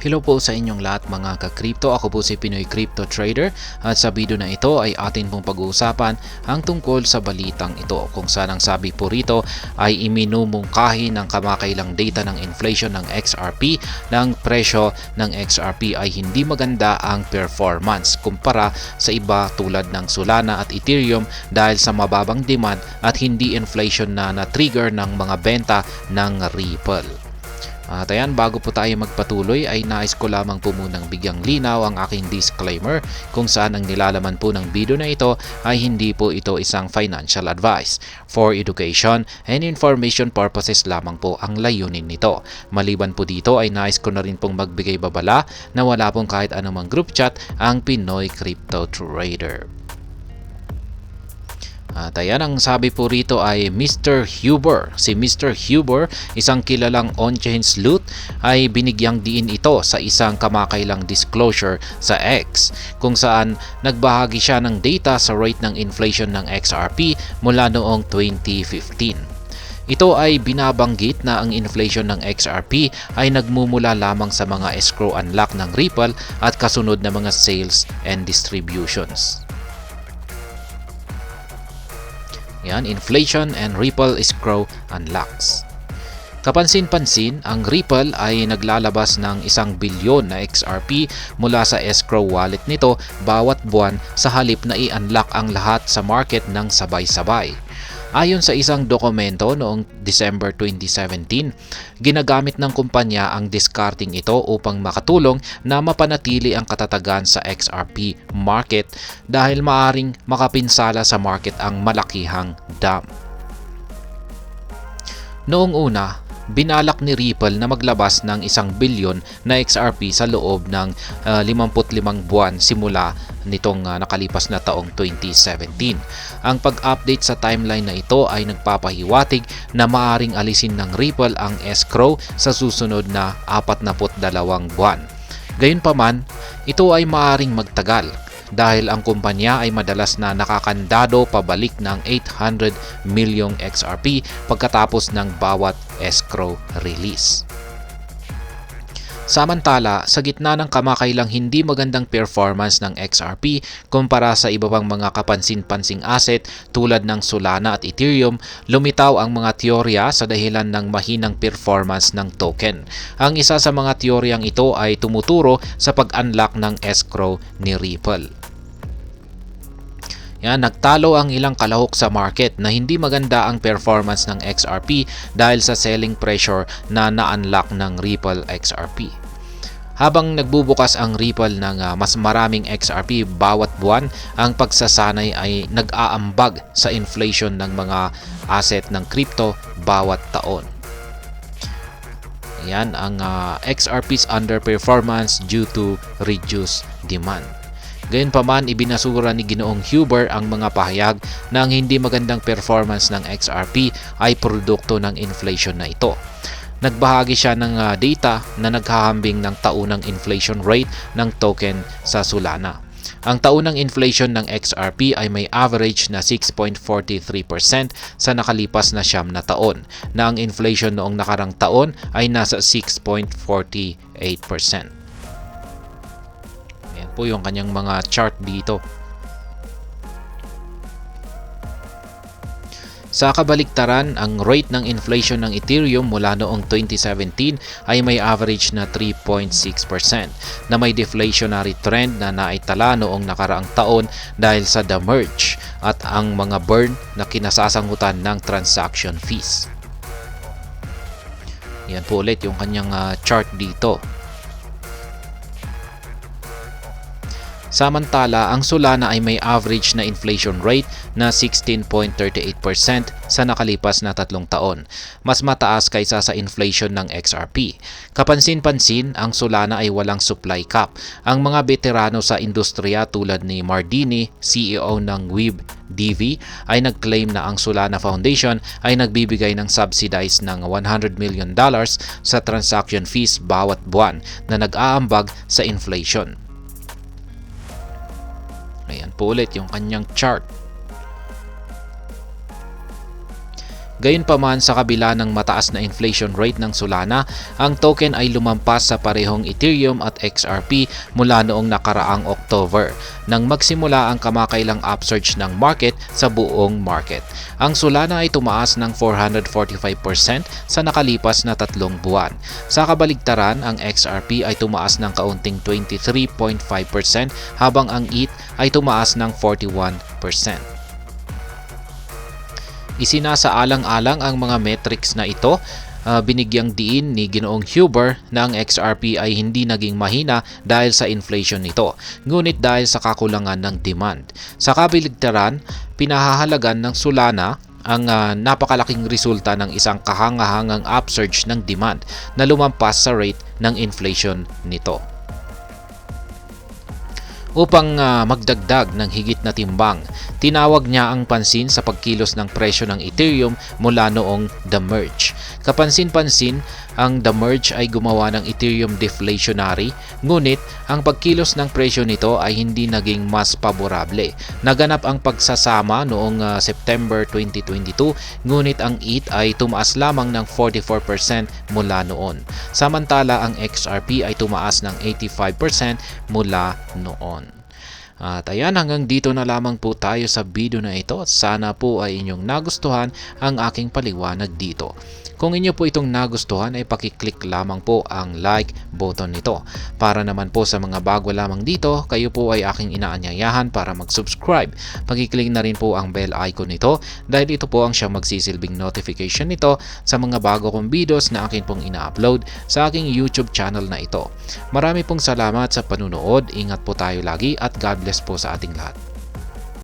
Hello po sa inyong lahat mga ka-crypto. Ako po si Pinoy Crypto Trader at sa video na ito ay atin pong pag-uusapan ang tungkol sa balitang ito kung saan ang sabi po rito ay iminumungkahi ng kamakailang data ng inflation ng XRP ng presyo ng XRP ay hindi maganda ang performance kumpara sa iba tulad ng Solana at Ethereum dahil sa mababang demand at hindi inflation na na-trigger ng mga benta ng Ripple. At ayan, bago po tayo magpatuloy ay nais ko lamang po munang bigyang linaw ang aking disclaimer kung saan ang nilalaman po ng video na ito ay hindi po ito isang financial advice. For education and information purposes lamang po ang layunin nito. Maliban po dito ay nais ko na rin pong magbigay babala na wala pong kahit anumang group chat ang Pinoy Crypto Trader. At ayan, ang sabi po rito ay Mr. Huber. Si Mr. Huber, isang kilalang on-chain sleuth, ay binigyang diin ito sa isang kamakailang disclosure sa X kung saan nagbahagi siya ng data sa rate ng inflation ng XRP mula noong 2015. Ito ay binabanggit na ang inflation ng XRP ay nagmumula lamang sa mga escrow unlock ng Ripple at kasunod na mga sales and distributions. Yan, inflation and Ripple escrow unlocks. Kapansin-pansin, ang Ripple ay naglalabas ng 1 bilyon na XRP mula sa escrow wallet nito bawat buwan sa halip na i-unlock ang lahat sa market ng sabay-sabay. Ayon sa isang dokumento noong December 2017, ginagamit ng kumpanya ang discarding ito upang makatulong na mapanatili ang katatagan sa XRP market dahil maaring makapinsala sa market ang malakihang dump. Noong una, binalak ni Ripple na maglabas ng 1 bilyon na XRP sa loob ng 55 buwan simula nitong nakalipas na taong 2017. Ang pag-update sa timeline na ito ay nagpapahiwatig na maaring alisin ng Ripple ang escrow sa susunod na 42 buwan. Gayunpaman, ito ay maaring magtagal dahil ang kumpanya ay madalas na nakakandado pabalik ng 800 milyong XRP pagkatapos ng bawat escrow release. Samantala, sa gitna ng kamakailang hindi magandang performance ng XRP kumpara sa iba pang mga kapansin-pansing asset tulad ng Solana at Ethereum, lumitaw ang mga teorya sa dahilan ng mahinang performance ng token. Ang isa sa mga teoryang ito ay tumuturo sa pag-unlock ng escrow ni Ripple. Yan, nagtalo ang ilang kalahok sa market na hindi maganda ang performance ng XRP dahil sa selling pressure na na-unlock ng Ripple XRP. Habang nagbubukas ang Ripple ng mas maraming XRP bawat buwan, ang pagsasanay ay nag-aambag sa inflation ng mga asset ng crypto bawat taon. Yan ang XRP's underperformance due to reduced demand. Gayunpaman, ibinasura ni Ginoong Huber ang mga pahayag na ang hindi magandang performance ng XRP ay produkto ng inflation na ito. Nagbahagi siya ng data na naghahambing ng taunang inflation rate ng token sa Solana. Ang taunang inflation ng XRP ay may average na 6.43% sa nakalipas na 9 na taon, na ang inflation noong nakarang taon ay nasa 6.48%. Po yung kanyang mga chart dito. Sa kabaliktaran, ang rate ng inflation ng Ethereum mula noong 2017 ay may average na 3.6% na may deflationary trend na naitala noong nakaraang taon dahil sa the merge at ang mga burn na kinasasangutan ng transaction fees. Yan po ulit yung kanyang chart dito. Samantala, ang Solana ay may average na inflation rate na 16.38% sa nakalipas na 3 taon, mas mataas kaysa sa inflation ng XRP. Kapansin-pansin, ang Solana ay walang supply cap. Ang mga veterano sa industriya tulad ni Mardini, CEO ng WebDV, ay nag-claim na ang Solana Foundation ay nagbibigay ng subsidized ng $100 million sa transaction fees bawat buwan na nag-aambag sa inflation. Ayan po ulit yung kanyang chart. Gayunpaman, sa kabila ng mataas na inflation rate ng Solana, ang token ay lumampas sa parehong Ethereum at XRP mula noong nakaraang October nang magsimula ang kamakailang upsurge ng market sa buong market. Ang Solana ay tumaas ng 445% sa nakalipas na 3 buwan. Sa kabaligtaran, ang XRP ay tumaas ng kaunting 23.5% habang ang ETH ay tumaas ng 41%. Isinasaalang-alang ang mga metrics na ito. Binigyang diin ni Ginoong Huber na ang XRP ay hindi naging mahina dahil sa inflation nito, ngunit dahil sa kakulangan ng demand. Sa kabaligtaran, pinahahalagan ng Solana ang napakalaking resulta ng isang kahangahangang upsurge ng demand na lumampas sa rate ng inflation nito. Upang magdagdag ng higit na timbang, tinawag niya ang pansin sa pagkilos ng presyo ng Ethereum mula noong The Merge. Kapansin-pansin, ang The Merge ay gumawa ng Ethereum deflationary, ngunit ang pagkilos ng presyo nito ay hindi naging mas paborable. Naganap ang pagsasama noong September 2022, ngunit ang ETH ay tumaas lamang ng 44% mula noon. Samantala, ang XRP ay tumaas ng 85% mula noon. At ayan, hanggang dito na lamang po tayo sa video na ito. Sana po ay inyong nagustuhan ang aking paliwanag dito. Kung inyo po itong nagustuhan ay pakiclick lamang po ang like button nito. Para naman po sa mga bago lamang dito, kayo po ay aking inaanyayahan para mag-subscribe. Pakiclick na rin po ang bell icon nito dahil ito po ang siyang magsisilbing notification nito sa mga bago kong videos na akin pong ina-upload sa aking YouTube channel na ito. Marami pong salamat sa panunood. Ingat po tayo lagi at God bless po sa ating lahat.